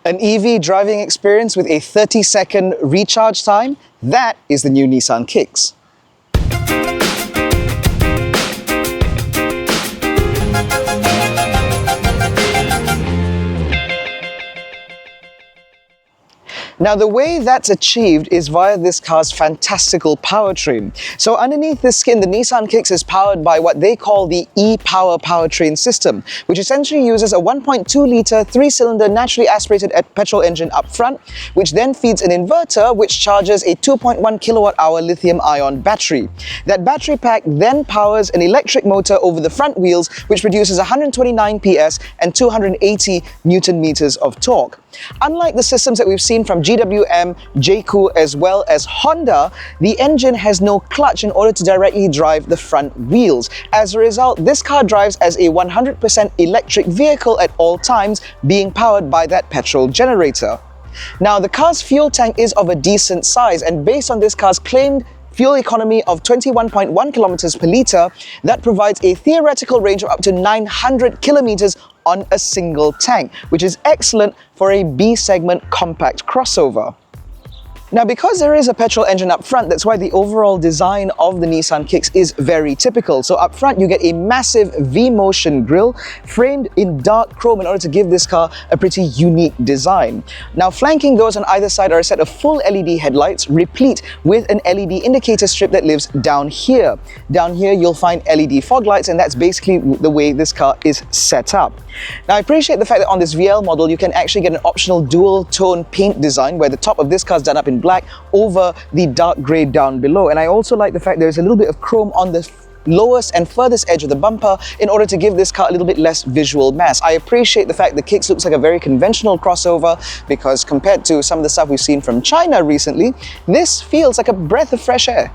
An EV driving experience with a 30-second recharge time? That is the new Nissan Kicks. Now, the way that's achieved is via this car's fantastical powertrain. So underneath the skin, the Nissan Kicks is powered by what they call the e-Power powertrain system, which essentially uses a 1.2-litre, 3-cylinder naturally aspirated petrol engine up front, which then feeds an inverter which charges a 2.1 kilowatt-hour lithium-ion battery. That battery pack then powers an electric motor over the front wheels, which produces 129 PS and 280 Newton meters of torque. Unlike the systems that we've seen from GWM, JQ, as well as Honda, the engine has no clutch in order to directly drive the front wheels. As a result, this car drives as a 100% electric vehicle at all times, being powered by that petrol generator. Now, the car's fuel tank is of a decent size, and based on this car's claimed fuel economy of 21.1 kilometers per litre, that provides a theoretical range of up to 900 kilometers on a single tank, which is excellent for a B-segment compact crossover. Now, because there is a petrol engine up front, that's why the overall design of the Nissan Kicks is very typical. So up front, you get a massive V-motion grille framed in dark chrome in order to give this car a pretty unique design. Now, flanking those on either side are a set of full LED headlights, replete with an LED indicator strip that lives down here. Down here, you'll find LED fog lights, and that's basically the way this car is set up. Now, I appreciate the fact that on this VL model, you can actually get an optional dual-tone paint design where the top of this car is done up in black over the dark grey down below. And I also like the fact there's a little bit of chrome on the lowest and furthest edge of the bumper in order to give this car a little bit less visual mass. I appreciate the fact the Kicks looks like a very conventional crossover, because compared to some of the stuff we've seen from China recently, this feels like a breath of fresh air.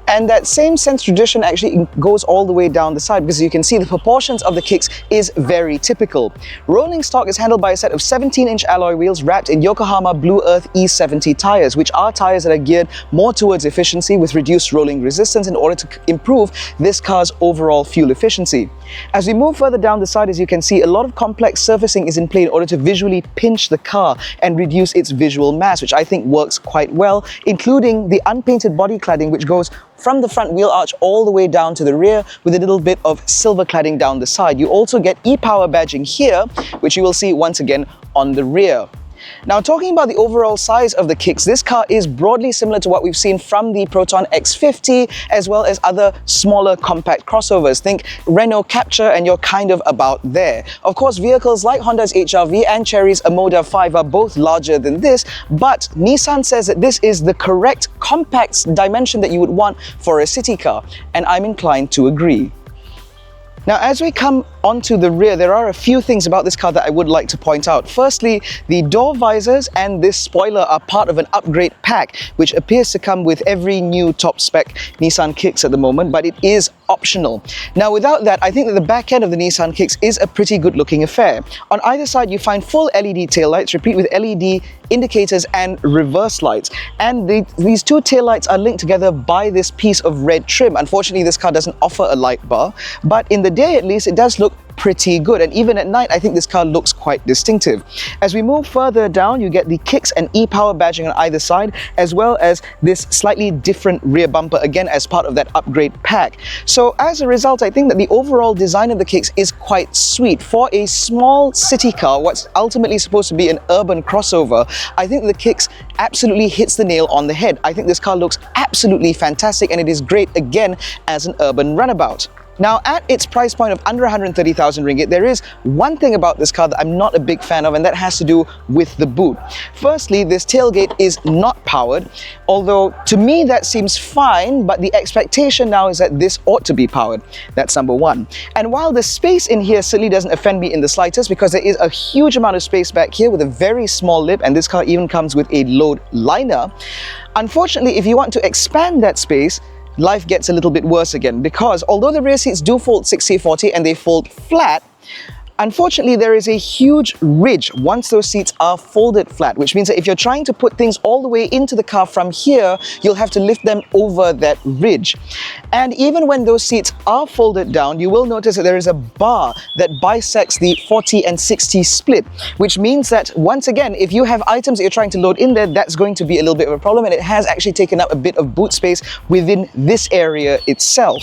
And that same sense tradition actually goes all the way down the side, because you can see the proportions of the Kicks is very typical. Rolling stock is handled by a set of 17-inch alloy wheels wrapped in Yokohama Blue Earth E70 tires, which are tires that are geared more towards efficiency with reduced rolling resistance in order to improve this car's overall fuel efficiency. As we move further down the side, as you can see, a lot of complex surfacing is in play in order to visually pinch the car and reduce its visual mass, which I think works quite well, including the unpainted body cladding, which goes from the front wheel arch all the way down to the rear with a little bit of silver cladding down the side. You also get e-Power badging here, which you will see once again on the rear. Now, talking about the overall size of the Kicks, this car is broadly similar to what we've seen from the Proton X50, as well as other smaller compact crossovers. Think Renault Capture, and you're kind of about there. Of course, vehicles like Honda's HR-V and Chery's Amoda 5 are both larger than this, but Nissan says that this is the correct compact dimension that you would want for a city car, and I'm inclined to agree. Now, as we come onto the rear, there are a few things about this car that I would like to point out. Firstly, the door visors and this spoiler are part of an upgrade pack, which appears to come with every new top-spec Nissan Kicks at the moment, but it is optional. Now, without that, I think that the back end of the Nissan Kicks is a pretty good-looking affair. On either side, you find full LED taillights, replete with LED indicators and reverse lights. And these two taillights are linked together by this piece of red trim. Unfortunately, this car doesn't offer a light bar, but in the day at least, it does look pretty good, and even at night I think this car looks quite distinctive. As we move further down, you get the Kicks and e-Power badging on either side, as well as this slightly different rear bumper, again as part of that upgrade pack. So as a result, I think that the overall design of the Kicks is quite sweet. For a small city car, what's ultimately supposed to be an urban crossover, I think the Kicks absolutely hits the nail on the head. I think this car looks absolutely fantastic, and it is great again as an urban runabout. Now, at its price point of under 130,000 ringgit, there is one thing about this car that I'm not a big fan of, and that has to do with the boot. Firstly, this tailgate is not powered, although to me that seems fine, but the expectation now is that this ought to be powered. That's number one. And while the space in here certainly doesn't offend me in the slightest, because there is a huge amount of space back here with a very small lip, and this car even comes with a load liner, unfortunately, if you want to expand that space, life gets a little bit worse again, because although the rear seats do fold 60/40 and they fold flat, Unfortunately, there is a huge ridge once those seats are folded flat, which means that if you're trying to put things all the way into the car from here, you'll have to lift them over that ridge. And even when those seats are folded down, you will notice that there is a bar that bisects the 40 and 60 split, which means that once again, if you have items that you're trying to load in there, that's going to be a little bit of a problem, and it has actually taken up a bit of boot space within this area itself.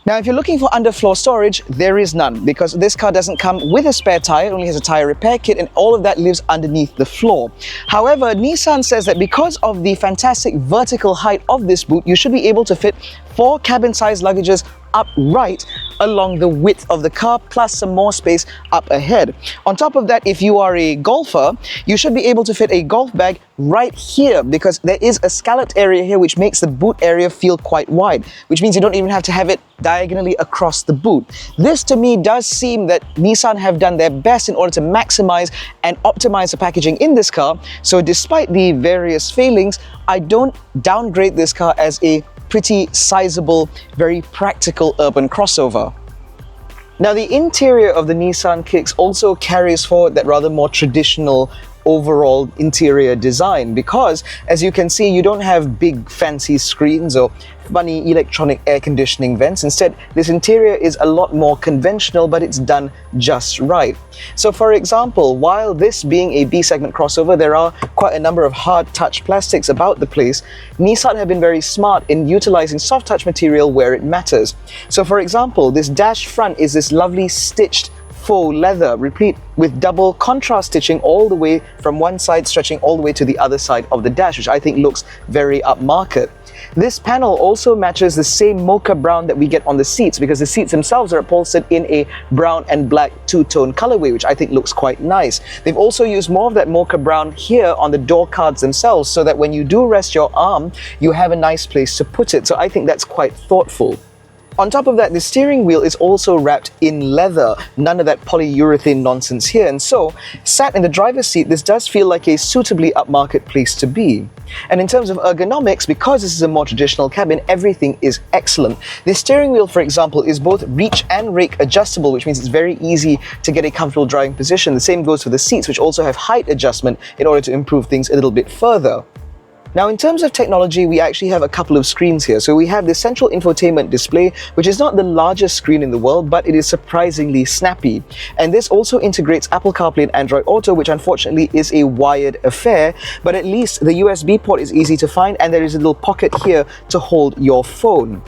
Now, if you're looking for underfloor storage, there is none, because this car doesn't come with a spare tire, it only has a tire repair kit, and all of that lives underneath the floor. However, Nissan says that because of the fantastic vertical height of this boot, you should be able to fit 4 cabin-sized luggages upright along the width of the car, plus some more space up ahead. On top of that, if you are a golfer, you should be able to fit a golf bag right here, because there is a scalloped area here which makes the boot area feel quite wide, which means you don't even have to have it diagonally across the boot. This to me does seem that Nissan have done their best in order to maximize and optimize the packaging in this car. So despite the various failings, I don't downgrade this car as a pretty sizable, very practical urban crossover. Now, the interior of the Nissan Kicks also carries forward that rather more traditional overall interior design, because as you can see, you don't have big fancy screens or funny electronic air conditioning vents. Instead, this interior is a lot more conventional, but it's done just right. So for example, while this being a B-segment crossover, there are quite a number of hard touch plastics about the place, Nissan have been very smart in utilizing soft touch material where it matters. So for example, this dash front is this lovely stitched faux leather, replete with double contrast stitching all the way from one side, stretching all the way to the other side of the dash, which I think looks very upmarket. This panel also matches the same mocha brown that we get on the seats, because the seats themselves are upholstered in a brown and black two-tone colorway, which I think looks quite nice. They've also used more of that mocha brown here on the door cards themselves, so that when you do rest your arm, you have a nice place to put it. So I think that's quite thoughtful. On top of that, the steering wheel is also wrapped in leather, none of that polyurethane nonsense here, and so, sat in the driver's seat, this does feel like a suitably upmarket place to be. And in terms of ergonomics, because this is a more traditional cabin, everything is excellent. The steering wheel, for example, is both reach and rake adjustable, which means it's very easy to get a comfortable driving position. The same goes for the seats, which also have height adjustment in order to improve things a little bit further. Now, in terms of technology, we actually have a couple of screens here. So we have the central infotainment display, which is not the largest screen in the world, but it is surprisingly snappy. And this also integrates Apple CarPlay and Android Auto, which unfortunately is a wired affair, but at least the USB port is easy to find, and there is a little pocket here to hold your phone.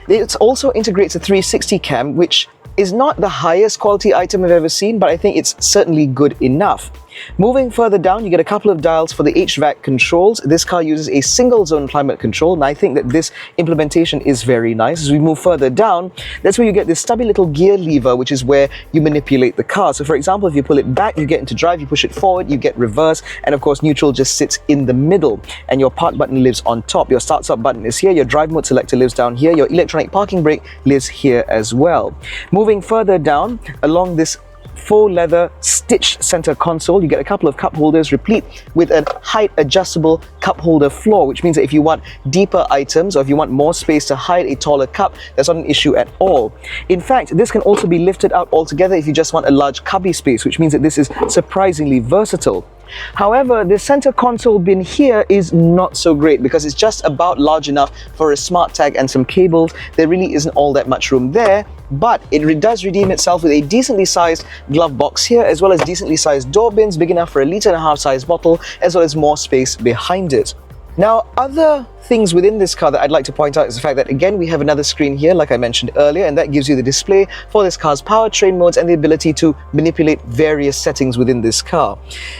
It also integrates a 360 cam, which is not the highest quality item I've ever seen, but I think it's certainly good enough. Moving further down, you get a couple of dials for the HVAC controls. This car uses a single zone climate control, and I think that this implementation is very nice. As we move further down, that's where you get this stubby little gear lever, which is where you manipulate the car. So for example, if you pull it back, you get into drive, you push it forward, you get reverse, and of course neutral just sits in the middle, and your park button lives on top. Your start stop button is here, your drive mode selector lives down here, your electronic parking brake lives here as well. Moving further down along this faux leather stitched center console, you get a couple of cup holders replete with a height adjustable cup holder floor, which means that if you want deeper items or if you want more space to hide a taller cup, that's not an issue at all. In fact, this can also be lifted out altogether if you just want a large cubby space, which means that this is surprisingly versatile. However, the center console bin here is not so great, because it's just about large enough for a smart tag and some cables. There really isn't all that much room there, but it does redeem itself with a decently sized glove box here, as well as decently sized door bins big enough for a 1.5 litre size bottle, as well as more space behind it. Now, other things within this car that I'd like to point out is the fact that, again, we have another screen here, like I mentioned earlier, and that gives you the display for this car's powertrain modes and the ability to manipulate various settings within this car.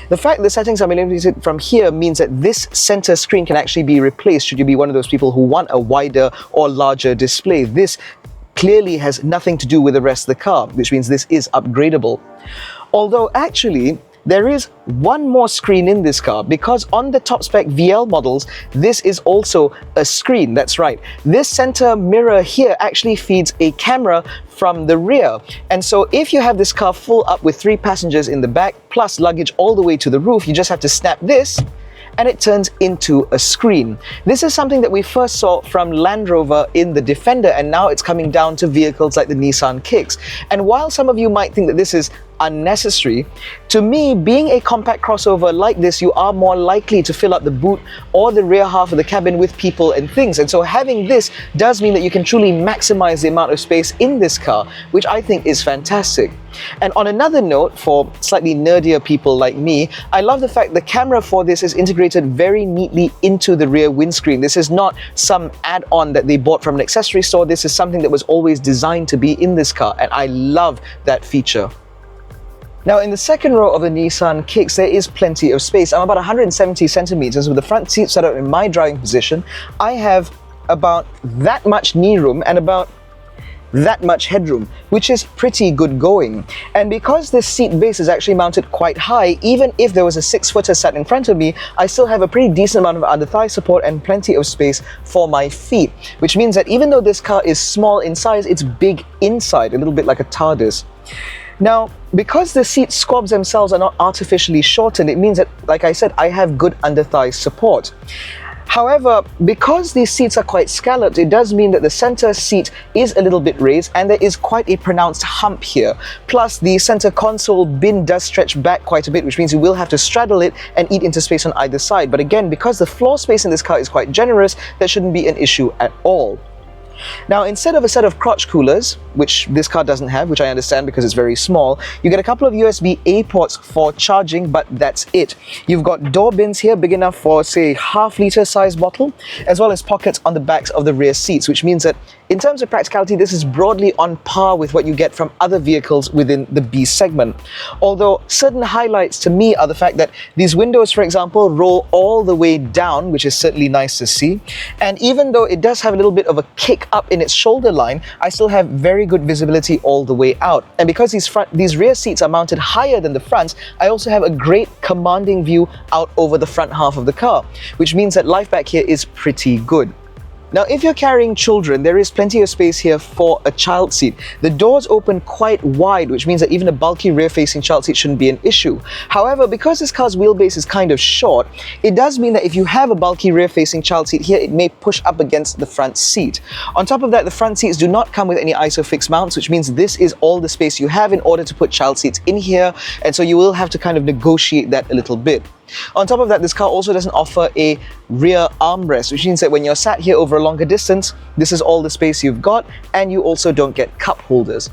The fact that the settings are manipulated from here means that this center screen can actually be replaced should you be one of those people who want a wider or larger display. This clearly has nothing to do with the rest of the car, which means this is upgradable. Although, actually, there is one more screen in this car, because on the top spec VL models, this is also a screen. That's right. This center mirror here actually feeds a camera from the rear. And so if you have this car full up with 3 passengers in the back, plus luggage all the way to the roof, you just have to snap this, and it turns into a screen. This is something that we first saw from Land Rover in the Defender, and now it's coming down to vehicles like the Nissan Kicks. And while some of you might think that this is unnecessary. To me, being a compact crossover like this, you are more likely to fill up the boot or the rear half of the cabin with people and things. And so having this does mean that you can truly maximize the amount of space in this car, which I think is fantastic. And on another note, for slightly nerdier people like me, I love the fact the camera for this is integrated very neatly into the rear windscreen. This is not some add-on that they bought from an accessory store. This is something that was always designed to be in this car, and I love that feature. Now, in the second row of the Nissan Kicks, there is plenty of space. I'm about 170 centimeters with the front seat set up in my driving position. I have about that much knee room and about that much headroom, which is pretty good going. And because this seat base is actually mounted quite high, even if there was a 6-footer sat in front of me, I still have a pretty decent amount of under thigh support and plenty of space for my feet, which means that even though this car is small in size, it's big inside, a little bit like a TARDIS. Now, because the seat squabs themselves are not artificially shortened, it means that, like I said, I have good under thigh support. However, because these seats are quite scalloped, it does mean that the center seat is a little bit raised and there is quite a pronounced hump here. Plus, the center console bin does stretch back quite a bit, which means you will have to straddle it and eat into space on either side. But again, because the floor space in this car is quite generous, that shouldn't be an issue at all. Now, instead of a set of crotch coolers, which this car doesn't have, which I understand because it's very small, you get a couple of USB-A ports for charging, but that's it. You've got door bins here big enough for, say, half-liter size bottle, as well as pockets on the backs of the rear seats, which means that in terms of practicality, this is broadly on par with what you get from other vehicles within the B segment. Although certain highlights to me are the fact that these windows, for example, roll all the way down, which is certainly nice to see. And even though it does have a little bit of a kick up in its shoulder line, I still have very good visibility all the way out. And because these rear seats are mounted higher than the fronts, I also have a great commanding view out over the front half of the car, which means that life back here is pretty good. Now, if you're carrying children, there is plenty of space here for a child seat. The doors open quite wide, which means that even a bulky rear-facing child seat shouldn't be an issue. However, because this car's wheelbase is kind of short, it does mean that if you have a bulky rear-facing child seat here, it may push up against the front seat. On top of that, the front seats do not come with any ISOFIX mounts, which means this is all the space you have in order to put child seats in here, and so you will have to kind of negotiate that a little bit. On top of that, this car also doesn't offer a rear armrest, which means that when you're sat here over a longer distance, this is all the space you've got, and you also don't get cup holders.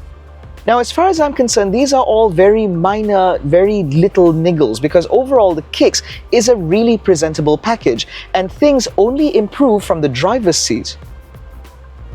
Now, as far as I'm concerned, these are all very minor, very little niggles, because overall the Kicks is a really presentable package, and things only improve from the driver's seat.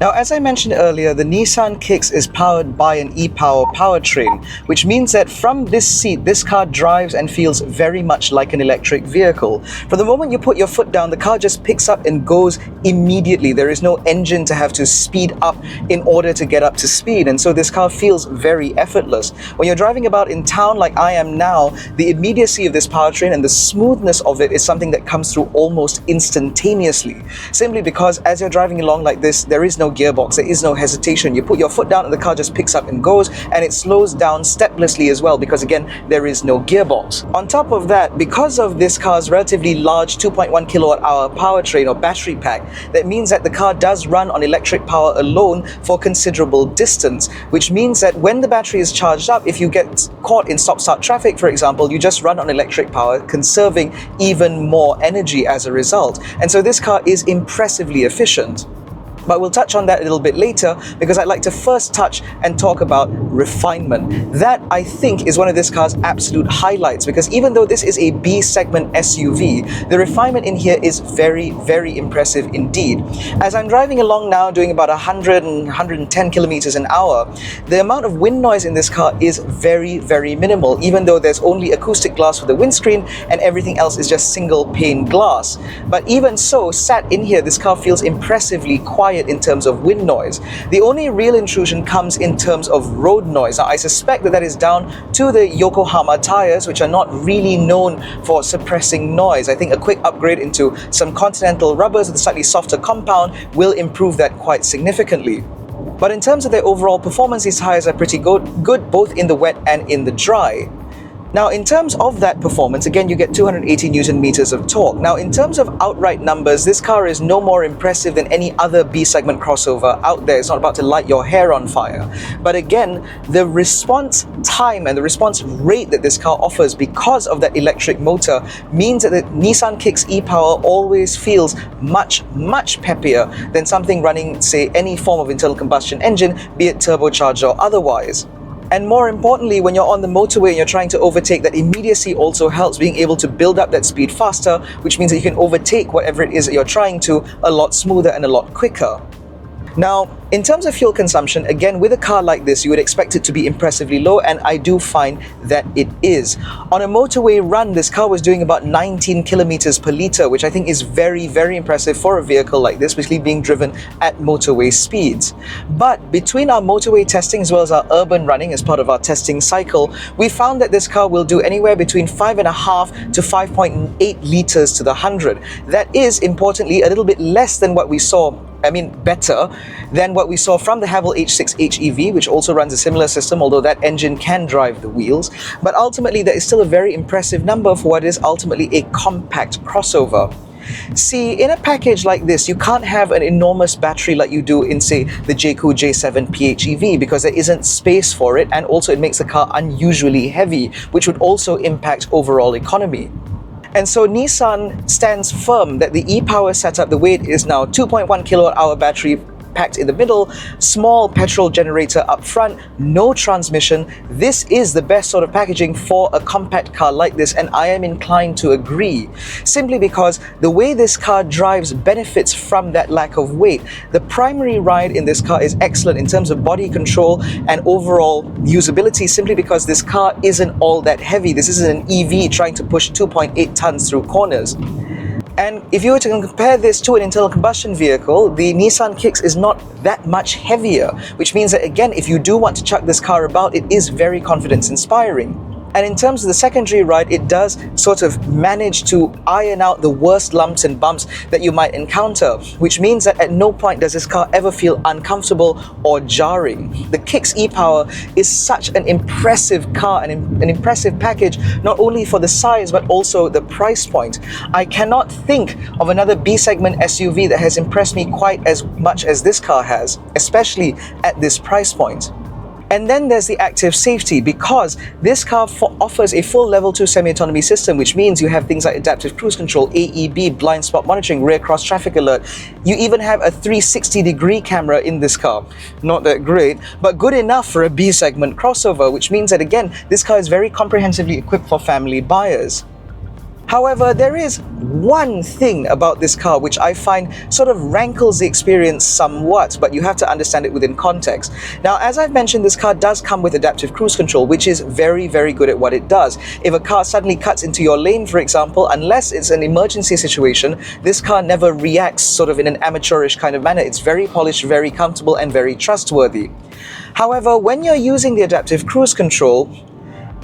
Now, as I mentioned earlier, the Nissan Kicks is powered by an e-Power powertrain, which means that from this seat, this car drives and feels very much like an electric vehicle. From the moment you put your foot down, the car just picks up and goes immediately. There is no engine to have to speed up in order to get up to speed, and so this car feels very effortless. When you're driving about in town like I am now, the immediacy of this powertrain and the smoothness of it is something that comes through almost instantaneously. Simply because as you're driving along like this, there is no gearbox, there is no hesitation. You put your foot down and the car just picks up and goes, and it slows down steplessly as well because, again, there is no gearbox. On top of that, because of this car's relatively large 2.1 kilowatt hour powertrain or battery pack, that means that the car does run on electric power alone for considerable distance, which means that when the battery is charged up, if you get caught in stop-start traffic, for example, you just run on electric power, conserving even more energy as a result. And so this car is impressively efficient. But we'll touch on that a little bit later, because I'd like to first touch and talk about refinement. That, I think, is one of this car's absolute highlights, because even though this is a B segment SUV, the refinement in here is very, very impressive indeed. As I'm driving along now, doing about 100 and 110 kilometers an hour, the amount of wind noise in this car is very, very minimal, even though there's only acoustic glass for the windscreen and everything else is just single pane glass. But even so, sat in here, this car feels impressively quiet in terms of wind noise. The only real intrusion comes in terms of road noise. Now, I suspect that that is down to the Yokohama tires, which are not really known for suppressing noise. I think a quick upgrade into some Continental rubbers with a slightly softer compound will improve that quite significantly. But in terms of their overall performance, these tires are pretty good both in the wet and in the dry. Now, in terms of that performance, again, you get 280 Newton meters of torque. Now, in terms of outright numbers, this car is no more impressive than any other B-segment crossover out there. It's not about to light your hair on fire. But again, the response time and the response rate that this car offers because of that electric motor means that the Nissan Kicks e-Power always feels much, much peppier than something running, say, any form of internal combustion engine, be it turbocharged or otherwise. And more importantly, when you're on the motorway and you're trying to overtake, that immediacy also helps being able to build up that speed faster, which means that you can overtake whatever it is that you're trying to a lot smoother and a lot quicker. Now, in terms of fuel consumption, again, with a car like this, you would expect it to be impressively low, and I do find that it is. On a motorway run, this car was doing about 19 kilometers per litre, which I think is very, very impressive for a vehicle like this, especially being driven at motorway speeds. But between our motorway testing as well as our urban running as part of our testing cycle, we found that this car will do anywhere between 5.5 to 5.8 litres to the 100. That is, importantly, a little bit less than what we saw, better than what we saw from the Haval H6 HEV, which also runs a similar system, although that engine can drive the wheels. But ultimately, that is still a very impressive number for what is ultimately a compact crossover. See, in a package like this, you can't have an enormous battery like you do in, say, the Jayco J7 PHEV, because there isn't space for it, and also it makes the car unusually heavy, which would also impact overall economy. And so Nissan stands firm that the e-Power setup, the way it is now, 2.1 kilowatt-hour battery packed in the middle, small petrol generator up front, no transmission. This is the best sort of packaging for a compact car like this, and I am inclined to agree, simply because the way this car drives benefits from that lack of weight. The primary ride in this car is excellent in terms of body control and overall usability, simply because this car isn't all that heavy. This isn't an EV trying to push 2.8 tons through corners. And if you were to compare this to an internal combustion vehicle, the Nissan Kicks is not that much heavier, which means that, again, if you do want to chuck this car about, it is very confidence-inspiring. And in terms of the secondary ride, it does sort of manage to iron out the worst lumps and bumps that you might encounter, which means that at no point does this car ever feel uncomfortable or jarring. The Kicks e-Power is such an impressive car and an impressive package, not only for the size, but also the price point. I cannot think of another B-segment SUV that has impressed me quite as much as this car has, especially at this price point. And then there's the active safety, because this car offers a full level 2 semi-autonomy system, which means you have things like adaptive cruise control, AEB, blind spot monitoring, rear cross traffic alert. You even have a 360-degree camera in this car. Not that great, but good enough for a B-segment crossover, which means that, again, this car is very comprehensively equipped for family buyers. However, there is one thing about this car which I find sort of rankles the experience somewhat, but you have to understand it within context. Now, as I've mentioned, this car does come with adaptive cruise control, which is very, very good at what it does. If a car suddenly cuts into your lane, for example, unless it's an emergency situation, this car never reacts sort of in an amateurish kind of manner. It's very polished, very comfortable, and very trustworthy. However, when you're using the adaptive cruise control,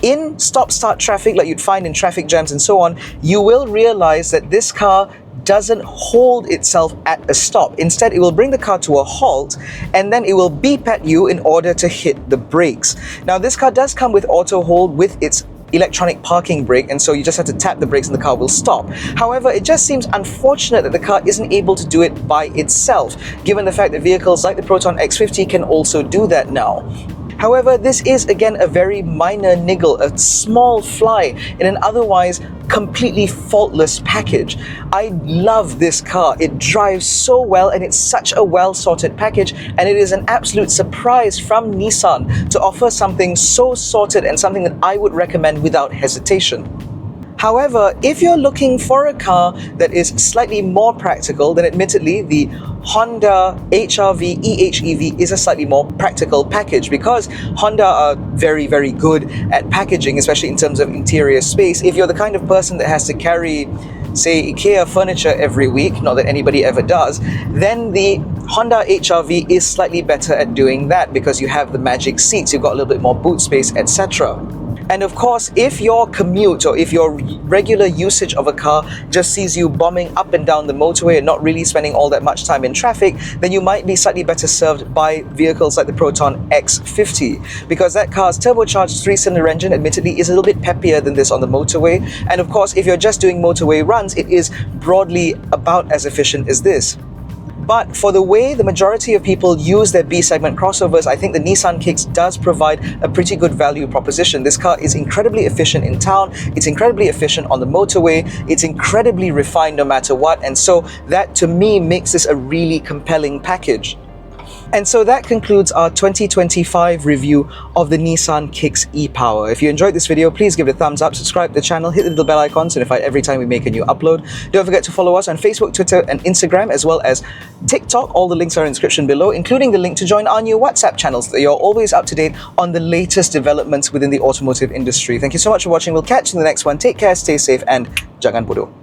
in stop-start traffic like you'd find in traffic jams and so on, you will realize that this car doesn't hold itself at a stop. Instead, it will bring the car to a halt, and then it will beep at you in order to hit the brakes. Now, this car does come with auto hold with its electronic parking brake, and so you just have to tap the brakes and the car will stop. However, it just seems unfortunate that the car isn't able to do it by itself, given the fact that vehicles like the Proton X50 can also do that now. However, this is again a very minor niggle, a small fly in an otherwise completely faultless package. I love this car. It drives so well, and it's such a well-sorted package, and it is an absolute surprise from Nissan to offer something so sorted and something that I would recommend without hesitation. However, if you're looking for a car that is slightly more practical, then admittedly the Honda HR-V eHEV is a slightly more practical package, because Honda are very, very good at packaging, especially in terms of interior space. If you're the kind of person that has to carry, say, IKEA furniture every week, not that anybody ever does, then the Honda HR-V is slightly better at doing that, because you have the magic seats, you've got a little bit more boot space, etc. And of course, if your commute or if your regular usage of a car just sees you bombing up and down the motorway and not really spending all that much time in traffic, then you might be slightly better served by vehicles like the Proton X50, because that car's turbocharged 3-cylinder engine admittedly is a little bit peppier than this on the motorway. And of course, if you're just doing motorway runs, it is broadly about as efficient as this. But for the way the majority of people use their B-segment crossovers, I think the Nissan Kicks does provide a pretty good value proposition. This car is incredibly efficient in town, it's incredibly efficient on the motorway, it's incredibly refined no matter what, and so that to me makes this a really compelling package. And so that concludes our 2025 review of the Nissan Kicks e-Power. If you enjoyed this video, please give it a thumbs up, subscribe to the channel, hit the little bell icon to notify every time we make a new upload. Don't forget to follow us on Facebook, Twitter and Instagram, as well as TikTok. All the links are in the description below, including the link to join our new WhatsApp channels so that you're always up to date on the latest developments within the automotive industry. Thank you so much for watching. We'll catch you in the next one. Take care, stay safe and jangan bodoh.